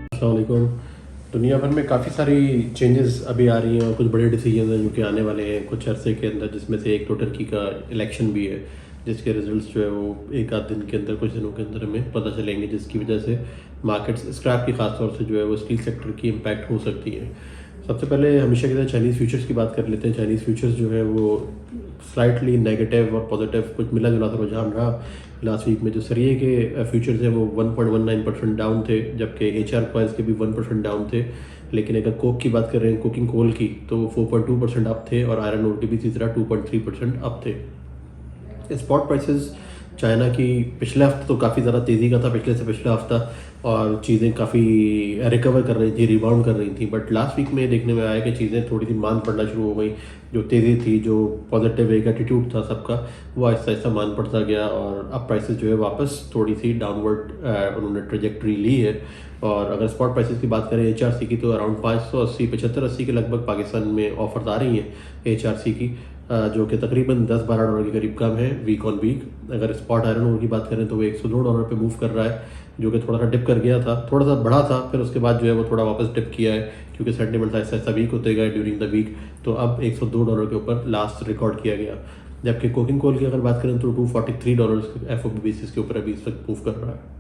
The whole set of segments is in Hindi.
अस्सलाम वालेकुम। दुनिया भर में काफ़ी सारी चेंजेस अभी आ रही हैं और कुछ बड़े डिसीजन हैं जो कि आने वाले हैं कुछ अरसे के अंदर, जिसमें से एक तो टर्की का इलेक्शन भी है, जिसके रिजल्ट्स जो है वो एक आध दिन के अंदर, कुछ दिनों के अंदर हमें पता चलेंगे, जिसकी वजह से मार्केट्स स्क्रैप की खास तौर से जो है वो स्टील सेक्टर की इम्पैक्ट हो सकती है। सबसे पहले हमेशा की तरह चाइनीज़ फ्यूचर्स की बात कर लेते हैं। चाइनीज़ फ्यूचर्स जो है वो स्लाइटली नेगेटिव और पॉजिटिव कुछ मिला जुला सा रुझान रहा लास्ट वीक में। जो सरिये के फ्यूचर्स हैं वो 1.19% डाउन थे, जबकि HR कॉइल्स के भी 1% डाउन थे। लेकिन अगर कोक की बात कर रहे हैं, कोकिंग कोल की, तो वो 4.2% अप थे और आयरन ओर के भी इसी तरह 2.3% अप थे। स्पॉट प्राइसेस चाइना की पिछले हफ्ते तो काफ़ी ज़्यादा तेज़ी का था, पिछले से पिछला हफ्ता, और चीज़ें काफ़ी रिकवर कर रही थी, रिबाउंड कर रही थी। बट लास्ट वीक में देखने में आया कि चीज़ें थोड़ी सी मान पड़ना शुरू हो गई। जो तेज़ी थी, जो पॉजिटिव एक एटीट्यूड था सबका, वो आहिस्ता आहिस्ता मान पड़ता गया और अब प्राइसेस जो है वापस थोड़ी सी डाउनवर्ड उन्होंने ट्रेजेक्ट्री ली है। और अगर स्पॉट प्राइसेस की बात करें HRC की, तो अराउंड 580 75-80 के लगभग पाकिस्तान में ऑफर्स आ रही हैं HRC की, जो कि तकरीबन $10-12 के करीब कम है वीक ऑन वीक। अगर स्पॉट आयरन ओर की बात करें तो वो $102 पे मूव कर रहा है, जो कि थोड़ा सा डिप कर गया था, थोड़ा सा बढ़ा था, फिर उसके बाद जो है वो थोड़ा वापस डिप किया है, क्योंकि सेंटिमेंट ऐसा ऐसा वीक होते गए ड्यूरिंग द वीक। तो अब $102 के ऊपर लास्ट रिकॉर्ड किया गया। जबकि कोकिंग कोल की अगर बात करें तो $243 FOB बेसिस के ऊपर अभी इस वक्त मूव कर रहा है।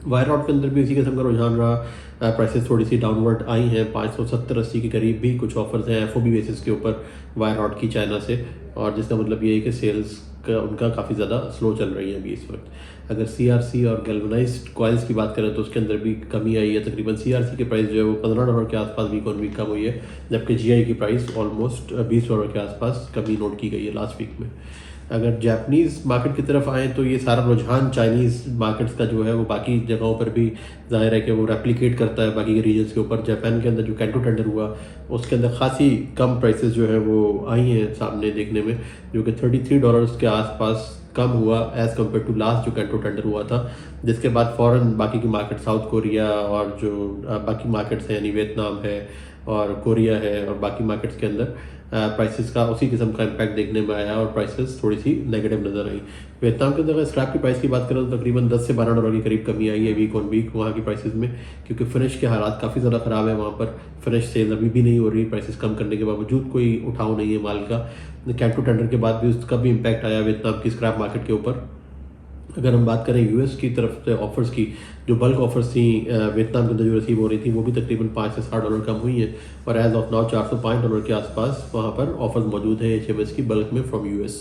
वायर रॉड के अंदर भी इसी किस्म का रुझान रहा। प्राइसेस थोड़ी सी डाउनवर्ड आई हैं, 570-80 के करीब भी कुछ ऑफर्स हैं FOB बेसिस के ऊपर वायर रॉड की चाइना से, और जिसका मतलब ये है कि सेल्स का उनका काफ़ी ज़्यादा स्लो चल रही है अभी इस वक्त। अगर CRC और गैल्वनाइज्ड कॉइल्स की बात करें तो उसके अंदर भी कमी आई है। तकरीबन CRC की प्राइस जो है वो $15 के आसपास वीक ऑन वीक कम हुई है, जबकि GI की प्राइस ऑलमोस्ट $20 के आसपास कमी नोट की गई है लास्ट वीक में। अगर जापानीज़ मार्केट की तरफ आएँ तो ये सारा रुझान चाइनीज़ मार्केट्स का जो है वो बाकी जगहों पर भी ज़ाहिर है कि वो रेप्लिकेट करता है बाकी के रीजन्स के ऊपर। जापान के अंदर जो कैंटो टेंडर हुआ, उसके अंदर खासी कम प्राइसेस जो है वो आई हैं सामने देखने में, जो कि $33 के आसपास कम हुआ एज़ कम्पेयर टू लास्ट जो कैंटो टेंडर हुआ था। जिसके बाद फ़ौरन बाकी की मार्केट, साउथ कोरिया और जो बाकी मार्केट्स हैं, यानी वियतनाम है और कोरिया है और बाकी मार्केट्स के अंदर प्राइसेस का उसी किस्म का इम्पैक्ट देखने में आया और प्राइसेस थोड़ी सी नेगेटिव नज़र आई। वियतनाम के अंदर अगर स्क्रैप की प्राइस की बात करें तो तकरीबन $10 से $12 के करीब कमी आई है वीक ऑन वीक वहाँ की प्राइसेस में, क्योंकि फिनिश के हालात काफ़ी ज़्यादा ख़राब है वहाँ पर। फिनिश सेल अभी भी नहीं हो रही, प्राइसेस कम करने के बावजूद कोई उठाव नहीं है माल का। कैंटो टेंडर के बाद भी उसका भी इम्पैक्ट आया वियतनाम की स्क्रैप मार्केट के ऊपर। अगर हम बात करें US की तरफ से ऑफर्स की, जो बल्क ऑफर्स थी वियतनाम के अंदर जो रिसीव हो रही थी, वो भी तकरीबन $5 से $60 कम हुई हैं और एज ऑफ नाउ $405 के आसपास वहाँ पर ऑफर्स मौजूद है HMS की बल्क में फ्रॉम US।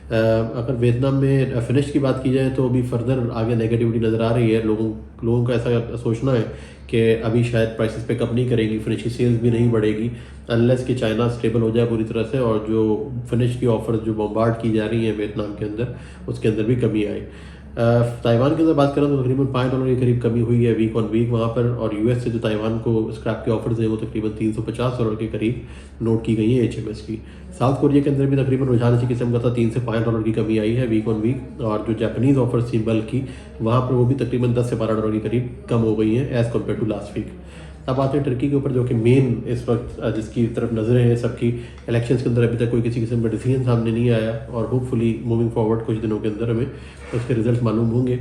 अगर वियतनाम में फिनिश की बात की जाए तो अभी फर्दर आगे नेगेटिविटी नज़र आ रही है। लोगों का ऐसा सोचना है कि अभी शायद प्राइसेस पे कम नहीं करेगी, फिनिश की सेल्स भी नहीं बढ़ेगी अनलेस कि चाइना स्टेबल हो जाए पूरी तरह से, और जो फिनिश की ऑफर्स जो बम्बार्ड की जा रही हैं वियतनाम के अंदर, उसके अंदर भी कमी आई। ताइवान के अंदर बात करें तो तकरीबन $5 के करीब कमी हुई है वीक ऑन वीक वहाँ पर, और US से जो ताइवान को स्क्रैप के ऑफर्स हैं वो तकरीबन $350 के करीब नोट की गई है HMS की। साउथ कोरिया के अंदर भी तकरीबन रुझान इसी किस्म का था, $3 से $5 की कमी आई है वीक ऑन वीक, और जो जापानीज़ ऑफर्स थी बल्क की, वहाँ पर वो भी तकरीबन $10 से $12 के करीब कम हो गई हैं as compare to last week. अब आते हैं टर्की के ऊपर, जो कि मेन इस वक्त जिसकी तरफ नज़रें हैं सबकी। इलेक्शंस के अंदर अभी तक कोई किसी किस्म का डिसीजन सामने नहीं आया और होपफुली मूविंग फॉरवर्ड कुछ दिनों के अंदर हमें उसके रिजल्ट मालूम होंगे,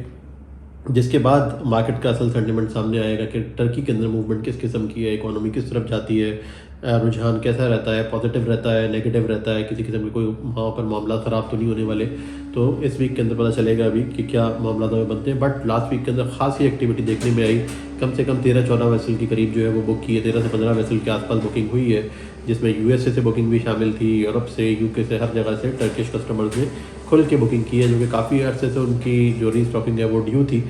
जिसके बाद मार्केट का असल सेंटिमेंट सामने आएगा कि टर्की के अंदर मूवमेंट किस किस्म की है, इकोनॉमी किस तरफ जाती है, रुझान कैसा रहता है, पॉजिटिव रहता है, नेगेटिव रहता है, किसी किस्म के कोई वहाँ पर मामला ख़राब तो नहीं होने वाले। तो इस वीक के अंदर पता चलेगा अभी कि क्या मामला हमें बनते हैं। बट लास्ट वीक के अंदर खासी एक्टिविटी देखने में आई, कम से कम 13-14 वेसल के करीब जो है वो बुक की है, 13 से 15 वेसल के आसपास बुकिंग हुई है, जिसमें USA से बुकिंग भी शामिल थी, यूरोप से, UK से, हर जगह से टर्किश कस्टमर्स ने खुल के बुकिंग की है, जो कि काफ़ी अर्से से उनकी जो रीस्टॉकिंग है वो ड्यू थी।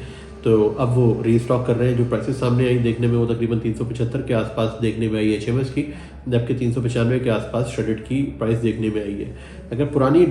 तो अब वो रीस्टॉक कर रहे हैं। जो प्राइसेस सामने आई देखने में वो तकरीबन 375 के आसपास देखने में आई HMS की, जबकि 395 के आसपास श्रेडेड की प्राइस देखने में आई है। अगर पुरानी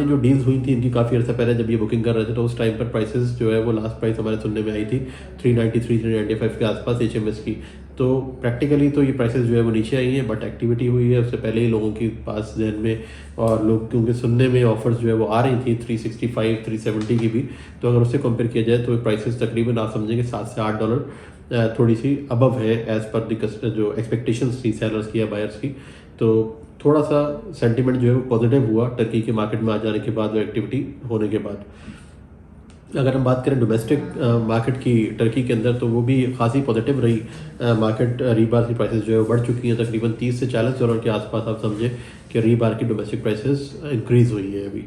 जो डील्स हुई थी इनकी काफ़ी अर्सा पहले जब ये बुकिंग कर रहे थे, तो उस टाइम पर प्राइसेस जो है वो लास्ट प्राइस हमारे सुनने में आई थी 393-395 के आसपास HMS की। तो प्रैक्टिकली तो ये प्राइसेस जो है वो नीचे आई हैं, बट एक्टिविटी हुई है उससे पहले ही लोगों के पास जहन में और लोग क्योंकि सुनने में ऑफर्स जो है वो आ रही थी 365-370 की भी। तो अगर उससे कंपेयर किया जाए तो प्राइसेस तकरीबन आप समझेंगे $7 से $8 थोड़ी सी अबव है एज़ पर द जो एक्सपेक्टेशंस थी सेलर्स की या बायर्स की। तो थोड़ा सा सेंटिमेंट जो है वो पॉजिटिव हुआ टर्की के मार्केट में आ जाने के बाद, वो एक्टिविटी होने के बाद। अगर हम बात करें डोमेस्टिक मार्केट की टर्की के अंदर, तो वो भी खासी पॉजिटिव रही। मार्केट रीबार की प्राइसेस जो है वो बढ़ चुकी हैं, तकरीबन 30 से $40 के आसपास आप समझे कि रीबार की डोमेस्टिक प्राइसेस इंक्रीज़ हुई है अभी।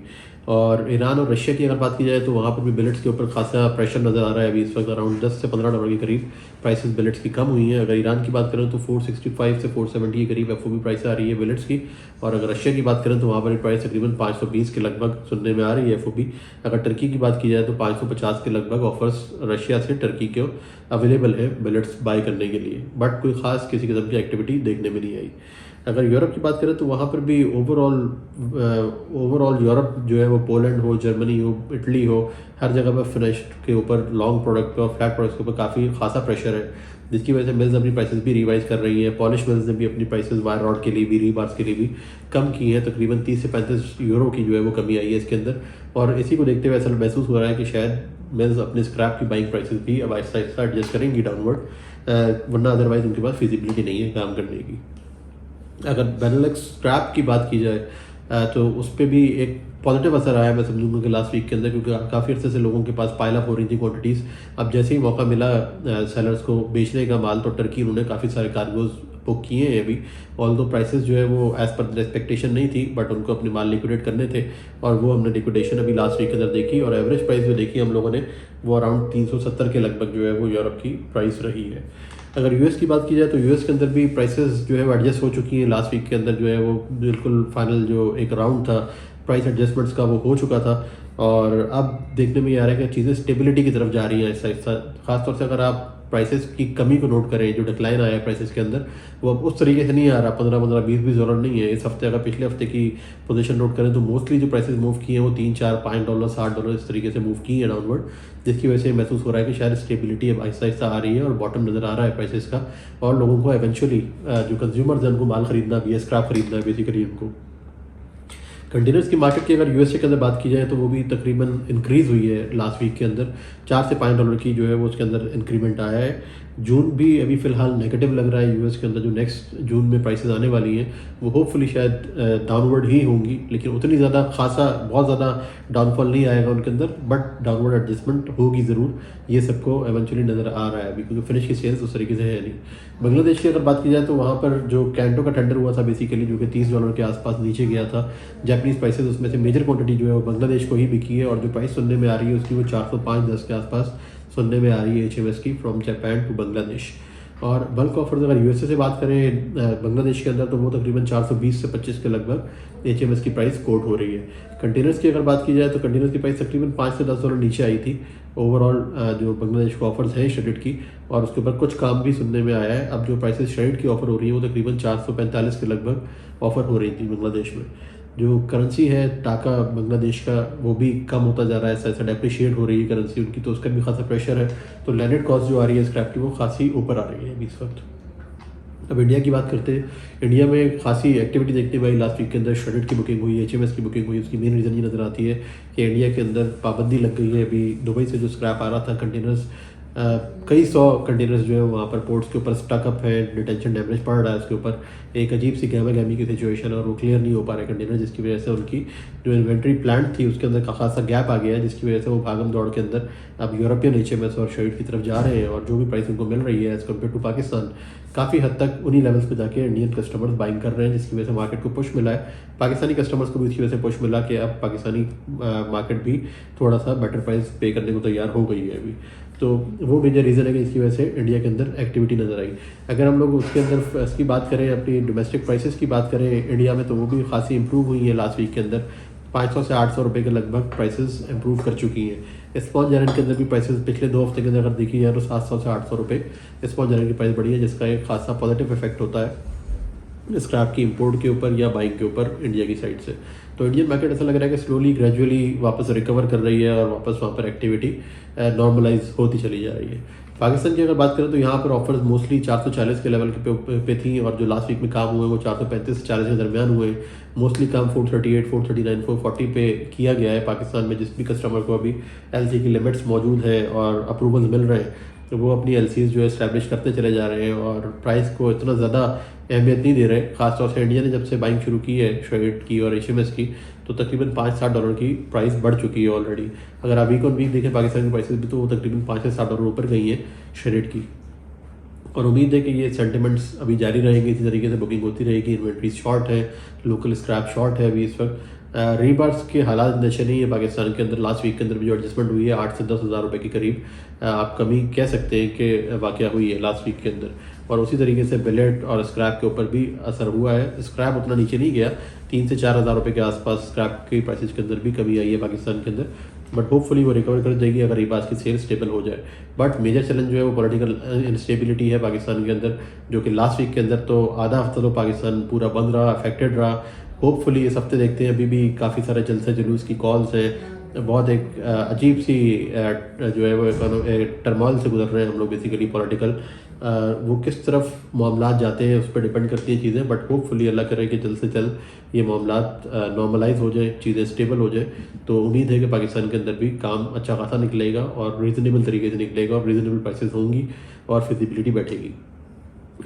और ईरान और रशिया की अगर बात की जाए तो वहाँ पर भी बिलेट्स के ऊपर खासा प्रेशर नज़र आ रहा है अभी इस वक्त। अराउंड $10 से $15 के करीब प्राइसेस बिलेट्स की कम हुई हैं। अगर ईरान की बात करें तो 465 से 470 के करीब FOB प्राइस आ रही है बिलेट्स की। और अगर रशिया की बात करें तो वहाँ पर प्राइस तकरीबन 520 के लगभग सुनने में आ रही है FOB। अगर टर्की की बात की जाए तो 550 के लगभग ऑफर्स रशिया से टर्की के अवेलेबल है बिलेट्स बाय करने के लिए, बट कोई ख़ास किसी किस्म की एक्टिविटी देखने में नहीं आई। अगर यूरोप की बात करें तो वहाँ पर भी ओवरऑल यूरोप जो है वो पोलैंड हो, जर्मनी हो, इटली हो, हर जगह पर फिनिश्ड के ऊपर, लॉन्ग प्रोडक्ट पे और फ्लैट प्रोडक्ट्स के ऊपर काफ़ी खासा प्रेशर है, जिसकी वजह से मिल्स अपनी प्राइसेस भी रिवाइज कर रही हैं। पॉलिश मिल्स ने भी अपनी प्राइसेस वायर रॉड के लिए भी, रीबार्स के लिए भी कम की है। तकरीबन 30 से 35 यूरो की जो है वो कमी आई है इसके अंदर। और इसी को देखते हुए ऐसा महसूस हो रहा है कि शायद मिल्स अपने स्क्रैप की बाइंग प्राइसेस भी अब आहिस्ता आहिस्ता एडजस्ट करेंगी डाउनवर्ड, वरना अदरवाइज उनके पास फिजिबिलिटी नहीं है काम करने की। अगर बेनेलक्स स्क्रैप की बात की जाए तो उस पर भी एक पॉजिटिव असर आया मैं समझूंगा कि लास्ट वीक के अंदर, क्योंकि काफ़ी अर्से से लोगों के पास पाइल अप हो रही थी क्वांटिटीज़। अब जैसे ही मौका मिला सेलर्स को बेचने का माल, तो टर्की उन्होंने काफ़ी सारे कार्गोज बुक किए हैं अभी। ऑल दो प्राइसेस जो है वो एज़ पर एक्सपेक्टेशन नहीं थी, बट उनको अपने माल लिक्विडेट करने थे, और वो हमने लिक्विडेशन अभी लास्ट वीक के अंदर देखी। और एवरेज प्राइस जो देखी हम लोगों ने वो अराउंड 370 के लगभग जो है वो यूरोप की प्राइस रही है। अगर यूएस की बात की जाए तो यूएस के अंदर भी प्राइसेस जो है वो एडजस्ट हो चुकी हैं। लास्ट वीक के अंदर जो है वो बिल्कुल फाइनल जो एक राउंड था प्राइस एडजस्टमेंट्स का वो हो चुका था, और अब देखने में ये आ रहा है कि चीज़ें स्टेबिलिटी की तरफ जा रही हैं ऐसा ऐसा। खासतौर से अगर आप प्राइसेस की कमी को नोट करें, जो डिक्लाइन आया है प्राइसेस के अंदर, वो अब उस तरीके से नहीं आ रहा। 15-15, 20-20 डॉलर नहीं है इस हफ्ते। अगर पिछले हफ्ते की पोजीशन नोट करें तो मोस्टली जो प्राइसेस मूव किए हैं वो 3, 4, $5, $60 इस तरीके से मूव की है डाउनवर्ड, जिसकी वजह से महसूस हो रहा है कि शायद स्टेबिलिटी अब आहिस्ता आहिस्ता आ रही है और बॉटम नज़र आ रहा है प्राइसेस का। और लोगों को एवेंचुअली जो कंज्यूमर्स हैं उनको माल खरीदना भी है, स्क्रैप खरीदना है बेसिकली उनको। कंटेनर्स की मार्केट की अगर यूएसए के अंदर बात की जाए तो वो भी तकरीबन इंक्रीज़ हुई है लास्ट वीक के अंदर। $4 से $5 की जो है वो उसके अंदर इंक्रीमेंट आया है। जून भी अभी फ़िलहाल नेगेटिव लग रहा है यूएस के अंदर। जो नेक्स्ट जून में प्राइसेस आने वाली हैं वो होपफुली शायद डाउनवर्ड ही होंगी, लेकिन उतनी ज़्यादा खासा बहुत ज़्यादा डाउनफॉल नहीं आएगा उनके अंदर, बट डाउनवर्ड एडजस्टमेंट होगी ज़रूर। ये सबको एवेंचुअली नज़र आ रहा है अभी, क्योंकि फिनिश की सेल्स उस तरीके से है नहीं। बांग्लादेश की अगर बात की जाए तो वहाँ पर जो कैंटो का टेंडर हुआ था बेसिकली, जो कि $30 के आसपास नीचे गया था जापानीज़ प्राइसेस, उसमें से मेजर क्वांटिटी जो है वो बांग्लादेश को ही बिकी है। और जो प्राइस सुनने में आ रही है उसकी वो 405-10 के आसपास सुनने में आ रही है HMS की, फ्रॉम जापान टू बांग्लादेश। और बल्क ऑफर्स अगर यूएसए से बात करें बांग्लादेश के अंदर, तो वो तकरीबन 420 से 25 के लगभग HMS की प्राइस कोट हो रही है। कंटेनर्स की अगर बात की जाए तो कंटेनर्स की प्राइस तकरीबन $5 से $10 नीचे आई थी ओवरऑल जो बांग्लादेश को ऑफर्स हैं श्रेडेड की, और उसके ऊपर कुछ काम भी सुनने में आया है। अब जो प्राइसेस श्रेडेड की ऑफर हो रही है वो तकरीबन 445 के लगभग ऑफर हो रही थी बांग्लादेश में। जो करेंसी है टाका बांग्लादेश का, वो भी कम होता जा रहा है, ऐसा ऐसा डेप्रिशिएट हो रही है करेंसी उनकी, तो उसका भी खासा प्रेशर है। तो लैंडेड कॉस्ट जो आ रही है स्क्रैप की वो खासी ऊपर आ रही है अभी इस वक्त। अब इंडिया की बात करते हैं। इंडिया में खासी एक्टिविटी देखने में आई लास्ट वीक के अंदर। श्रेडेड की बुकिंग हुई, HMS की बुकिंग हुई। उसकी मेन रीज़न ये नज़र आती है कि इंडिया के अंदर पाबंदी लग गई है अभी। दुबई से जो स्क्रैप आ रहा था कंटेनर्स, कई 100 कंटेनर्स जो है वहाँ पर पोर्ट्स के ऊपर स्टकअप है, डिटेंशन डैमेज पड़ रहा है उसके ऊपर, एक अजीब सी गहमा गहमी की सिचुएशन है, और वो क्लियर नहीं हो पा रहे कंटेनर, जिसकी वजह से उनकी जो इन्वेंट्री प्लांट थी उसके अंदर का खासा गैप आ गया है, जिसकी वजह से वो भागम दौड़ के अंदर अब यूरोपियन HMS और शेड की तरफ जा रहे हैं। और जो भी प्राइस उनको मिल रही है एज़ कम्पेयर टू पाकिस्तान, काफ़ी हद तक उन्हीं लेवल्स पे जाके इंडियन कस्टमर्स बाइंग कर रहे हैं, जिसकी वजह से मार्केट को पुश मिला है। पाकिस्तानी कस्टमर्स को भी इसकी वजह से पुश मिला कि अब पाकिस्तानी मार्केट भी थोड़ा सा बेटर प्राइस पे करने को तैयार हो गई है अभी। तो वो मेजर रीज़न है कि इसकी वजह से इंडिया के अंदर एक्टिविटी नज़र आई। अगर हम लोग उसके अंदर इसकी बात करें, अपनी डोमेस्टिक प्राइसेस की बात करें इंडिया में, तो वो भी खासी इंप्रूव हुई है लास्ट वीक के अंदर। 500 से 800 रुपये के लगभग प्राइसेस इंप्रूव कर चुकी हैं। स्पॉन्ज आयरन के अंदर भी प्राइसेस पिछले 2 हफ्ते के अंदर अगर देखी जाए तो 700 से 800 रुपये स्पॉन्ज आयरन की प्राइस बढ़ी है, जिसका एक खासा पॉजिटिव इफेक्ट होता है स्क्रैप की इंपोर्ट के ऊपर या बाइंग के ऊपर इंडिया की साइड से। तो इंडियन मार्केट ऐसा लग रहा है कि स्लोली ग्रेजुअली वापस रिकवर कर रही है और वापस वहाँ पर एक्टिविटी नॉर्मलाइज होती चली जा रही है। पाकिस्तान की अगर बात करें तो यहाँ पर ऑफर्स मोस्टली 440 के लेवल के पे थी, और जो लास्ट वीक में काम हुए वो 435 से 40 के दरमियान हुए। मोस्टली काम 438, 439, 440 पे किया गया है पाकिस्तान में। जिस भी कस्टमर को अभी LC की लिमिट्स मौजूद है और अप्रूवल्स मिल रहे हैं, तो वो अपनी LCs जो है इस्टेब्लिश करते चले जा रहे हैं और प्राइस को इतना ज़्यादा अहमियत नहीं दे रहे। खासतौर से इंडिया ने जब से बाइंग शुरू की है शेड की और HMS की, तो तकरीबन $5-7 की प्राइस बढ़ चुकी है ऑलरेडी। अगर आप वीक ऑन वीक देखें पाकिस्तान की प्राइसेस भी, तो वो तकरीबन $5 से $7 ऊपर गई हैं शेडेड की। और उम्मीद है कि ये सेंटिमेंट्स अभी जारी रहेंगे, इसी तरीके से बुकिंग होती रहेगी। इन्वेंट्रीज शॉर्ट है, लोकल स्क्रैप शॉर्ट है अभी इस वक्त। रीबार्स के हालात नशे नहीं है पाकिस्तान के अंदर। लास्ट वीक के अंदर भी जो एडजस्टमेंट हुई है 8 से 10 हज़ार रुपये के करीब आप कमी कह सकते हैं कि वाक़या हुई है लास्ट वीक के अंदर। और उसी तरीके से बिलेट और स्क्रैप के ऊपर भी असर हुआ है। स्क्रैप उतना नीचे नहीं गया, 3 से 4 हज़ार रुपये के आसपास स्क्रैप की प्राइसेस के अंदर भी कमी आई है पाकिस्तान के अंदर। बट होपफुली वो रिकवर कर देगी अगर रीबार्स की सेल स्टेबल हो जाए। बट मेजर चैलेंज जो है वो पॉलिटिकल इंस्टेबिलिटी है पाकिस्तान के अंदर, जो कि लास्ट वीक के अंदर तो आधा हफ्ता तो पाकिस्तान पूरा बंद रहा, अफेक्टेड रहा। होपफुली इस हफ्ते देखते हैं, अभी भी काफ़ी सारे जलसे जुलूस की कॉल्स हैं। बहुत एक अजीब सी जो है वो टर्मोइल से गुजर रहे हैं हम लोग बेसिकली पॉलिटिकल। वो किस तरफ मामलात जाते हैं उस पर डिपेंड करती हैं चीज़ें। बट होपफुली अल्लाह करे कि जल्द से जल्द ये मामलात नॉर्मलाइज हो जाए, चीज़ें स्टेबल हो जाए। तो उम्मीद है कि पाकिस्तान के अंदर भी काम अच्छा खासा निकलेगा और रीज़नेबल तरीके से निकलेगा और रीज़नेबल प्राइसेस होंगी और फिजिबिलिटी बैठेगी।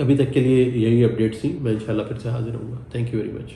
अभी तक के लिए यही अपडेट्स थी। मैं इंशाल्लाह फिर से हाजिर होऊंगा। Thank you very much.